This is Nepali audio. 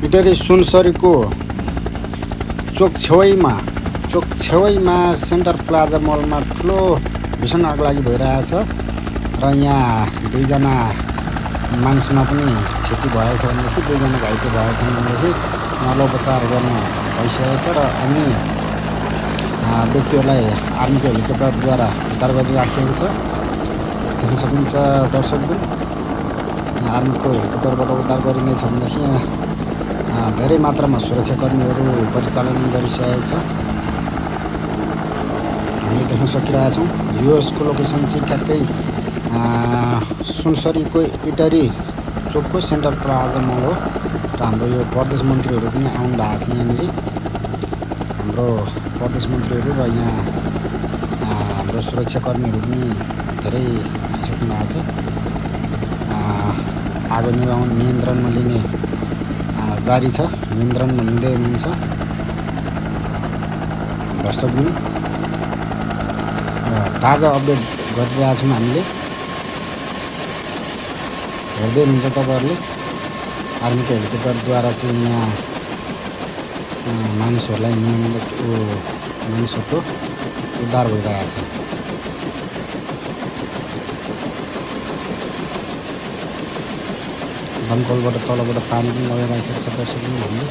इटरी सुनसरीको चोक छेउमा सेन्टर प्लाजा मलमा ठुलो भीषण आगलागी भइरहेछ र यहाँ दुईजना मानिसमा पनि क्षति भएको छ भनेदेखि दुईजना घाइते भएको छन् भनेदेखि उहाँलाई उपचार गर्न भइसकेको छ र अन्य व्यक्तिहरूलाई आर्मीको हेलिकप्टरद्वारा उद्धार गरिराखिएको छ। देख्न सकिन्छ दर्शकहरू, आर्मीको हेलिकप्टरबाट उद्धार गरिनेछ भनेदेखि यहाँ धेरै मात्रामा सुरक्षाकर्मीहरू परिचालन गरिसकेको छ। हामीले देख्न सकिरहेछौँ यसको लोकेसन चाहिँ ठ्याक्कै सुनसरीको इटरी चोकको सेन्टर प्लाजा मल हो र हाम्रो यो प्रदेश मन्त्रीहरू पनि आउनु भएको छ। यहाँनिर हाम्रो प्रदेश मन्त्रीहरू र यहाँ हाम्रो सुरक्षाकर्मीहरू पनि धेरै आइसक्नु भएको छ। आगो नियन्त्रणमा लिने जारी छ, नियन्त्रणमा लिँदै हुनुहुन्छ दर्शकहरू। ताजा अपडेट गरिरहेका छौँ हामीले, हेर्दै हुनुहुन्छ तपाईँहरूले। आर्मीको हेलिकप्टरद्वारा चाहिँ यहाँ मानिसहरूको उद्धार भइरहेको छ। दमकलबाट तलबाट पानी पनि लगाइरहेको छ दर्शकहरू हामीले।